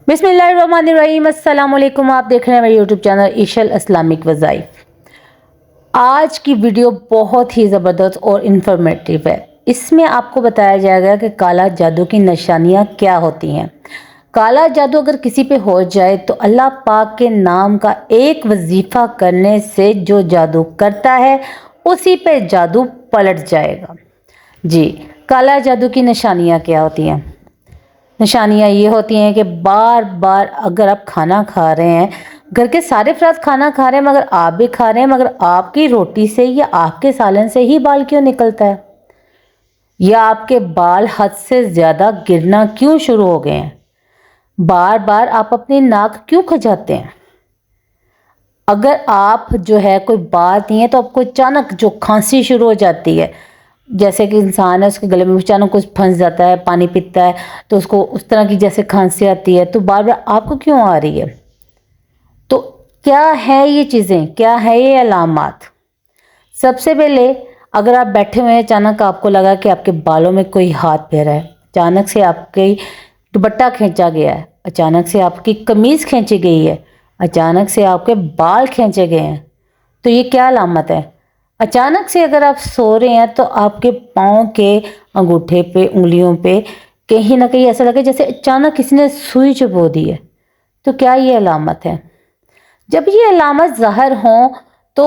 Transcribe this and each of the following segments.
बिस्मिल्लाहिर्रहमानिर्रहीम। अस्सलाम वालेकुम। आप देख रहे हैं मेरे यूट्यूब चैनल इशल इस्लामिक वज़ाइफ। आज की वीडियो बहुत ही ज़बरदस्त और इन्फॉर्मेटिव है। इसमें आपको बताया जाएगा कि काला जादू की निशानियाँ क्या होती हैं। काला जादू अगर किसी पे हो जाए तो अल्लाह पाक के नाम का एक वजीफ़ा करने से जो जादू करता है उसी पे जादू पलट जाएगा। जी, काला जादू की निशानियाँ क्या होती हैं? निशानियाँ ये होती हैं कि बार बार अगर आप खाना खा रहे हैं, घर के सारे अफराद खाना खा रहे हैं मगर आप भी खा रहे हैं, मगर आपकी रोटी से या आपके सालन से ही बाल क्यों निकलता है, या आपके बाल हद से ज़्यादा गिरना क्यों शुरू हो गए हैं, बार बार आप अपनी नाक क्यों खजाते हैं। अगर आप जो है कोई बात नहीं है तो आपको अचानक जो खांसी शुरू हो जाती है, जैसे कि इंसान है उसके गले में अचानक कुछ फंस जाता है, पानी पीता है तो उसको उस तरह की जैसे खांसी आती है, तो बार बार आपको क्यों आ रही है। तो क्या है ये चीज़ें, क्या है ये अलामात। सबसे पहले अगर आप बैठे हुए हैं, अचानक आपको लगा कि आपके बालों में कोई हाथ फेरा है, अचानक से आपके दुपट्टा खींचा गया है, अचानक से आपकी कमीज़ खींची गई है, अचानक से आपके बाल खींचे गए हैं, तो ये क्या अलामत है। अचानक से अगर आप सो रहे हैं तो आपके पाँव के अंगूठे पे, उंगलियों पे कहीं ना कहीं ऐसा लगे जैसे अचानक किसी ने सुई चुभो दी है, तो क्या ये अलामत है। जब ये अलामत ज़ाहिर हों तो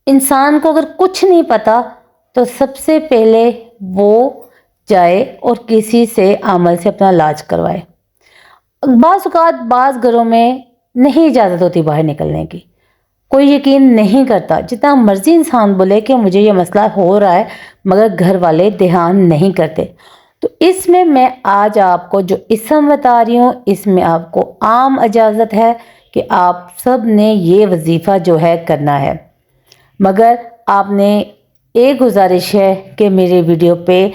इंसान को अगर कुछ नहीं पता तो सबसे पहले वो जाए और किसी से अमल से अपना इलाज करवाए। बाज़ औक़ात बाज़ घरों में नहीं इजाज़त होती बाहर निकलने की, कोई यकीन नहीं करता, जितना मर्जी इंसान बोले कि मुझे ये मसला हो रहा है, मगर घर वाले ध्यान नहीं करते। तो इसमें मैं आज आपको जो इसम बता रही हूँ, इसमें आपको आम इजाज़त है कि आप सब ने ये वजीफ़ा जो है करना है, मगर आपने एक गुजारिश है कि मेरे वीडियो पे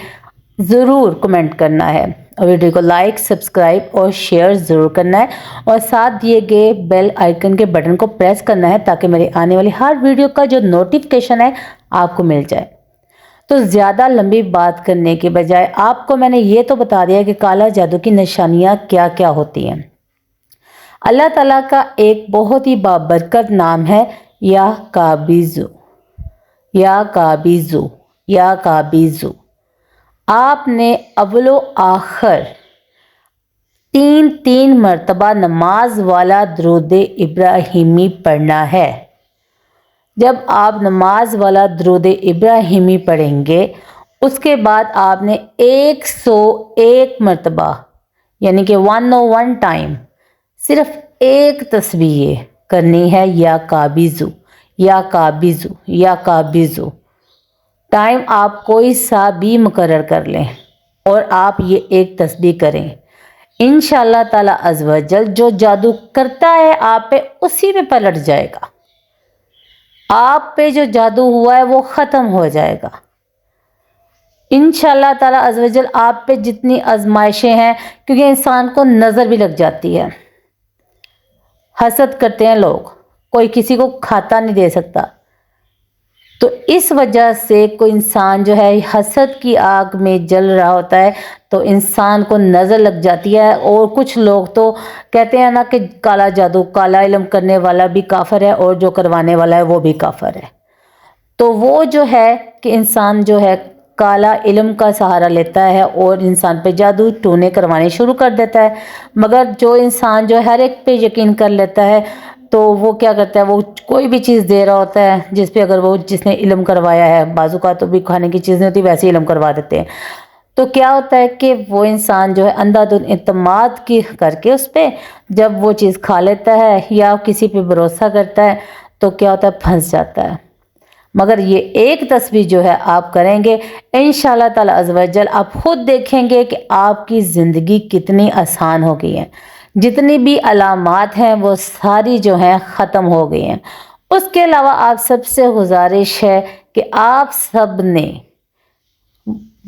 ज़रूर कमेंट करना है और वीडियो को लाइक, सब्सक्राइब और शेयर ज़रूर करना है, और साथ दिए गए बेल आइकन के बटन को प्रेस करना है ताकि मेरी आने वाली हर वीडियो का जो नोटिफिकेशन है आपको मिल जाए। तो ज़्यादा लंबी बात करने के बजाय आपको मैंने ये तो बता दिया कि काला जादू की निशानियाँ क्या क्या होती हैं। अल्लाह ताला का एक बहुत ही बाबरकत नाम है या काबिज़ु, या काबिज़ु, या काबिज़ु। आपने अव्वलो आखिर 3 मरतबा नमाज वाला दरूद इब्राहिमी पढ़ना है। जब आप नमाज वाला दरूद इब्राहिमी पढ़ेंगे उसके बाद आपने 101 मरतबा यानी कि 101 टाइम सिर्फ एक तस्बीह करनी है, या काबिज़ु, या काबिज़ु, या काबिज़ु। टाइम आप कोई सा भी मुकर्रर कर लें और आप ये एक तस्बीह करें, इंशाअल्लाह ताला अज़्ज़ व जल जो जादू करता है आप पे उसी पे पलट जाएगा। आप पे जो जादू हुआ है वो ख़त्म हो जाएगा इंशाअल्लाह ताला अज़्ज़ व जल। आप पे जितनी आजमाइशें हैं, क्योंकि इंसान को नज़र भी लग जाती है, हसद करते हैं लोग, कोई किसी को खाता नहीं दे सकता, तो इस वजह से कोई इंसान जो है हसद की आग में जल रहा होता है तो इंसान को नज़र लग जाती है। और कुछ लोग तो कहते हैं ना कि काला जादू, काला इल्म करने वाला भी काफिर है और जो करवाने वाला है वो भी काफिर है। तो वो जो है कि इंसान जो है काला इल्म का सहारा लेता है और इंसान पे जादू टोने करवाने शुरू कर देता है, मगर जो इंसान जो हर एक पे यकीन कर लेता है तो वो क्या करता है, वो कोई भी चीज़ दे रहा होता है जिस पे अगर वो जिसने इल्म करवाया है, बाजू का तो भी खाने की चीज़ नहीं होती, वैसे इल्म करवा देते हैं। तो क्या होता है कि वो इंसान जो है अंधाधुंध इत्मीनान की करके उस पर जब वो चीज़ खा लेता है या किसी पे भरोसा करता है तो क्या होता है, फंस जाता है। मगर ये एक तस्बीह जो है आप करेंगे इंशाअल्लाह ताला अज़्ज़ व जल, आप खुद देखेंगे कि आपकी ज़िंदगी कितनी आसान हो गई है, जितनी भी अलामात हैं वो सारी जो हैं ख़त्म हो गई हैं। उसके अलावा आप सबसे गुजारिश है कि आप सब ने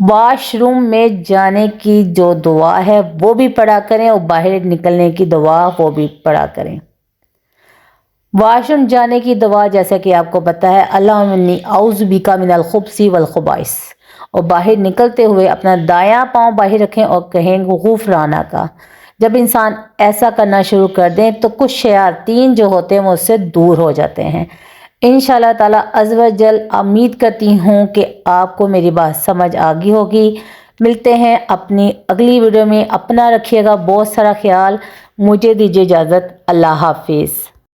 वॉशरूम में जाने की जो दुआ है वो भी पढ़ा करें और बाहर निकलने की दुआ वो भी पढ़ा करें। वॉशरूम जाने की दुआ जैसे कि आपको पता है, अल्लाहुम्मा औज़ु बिका मिनल खुब्सी वल खुबाइस, और बाहर निकलते हुए अपना दायां पाँव बाहर रखें और कहें गुफ़राना का, جب انسان ایسا کرنا شروع کر دیں تو کچھ شیاطین جو ہوتے ہیں وہ اس سے دور ہو جاتے ہیں۔ انشاءاللہ تعالی عز و جل امید کرتی ہوں کہ آپ کو میری بات سمجھ آ گئی ہوگی۔ ملتے ہیں اپنی اگلی ویڈیو میں، اپنا رکھیے گا بہت سارا خیال، مجھے دیجیے اجازت، اللہ حافظ۔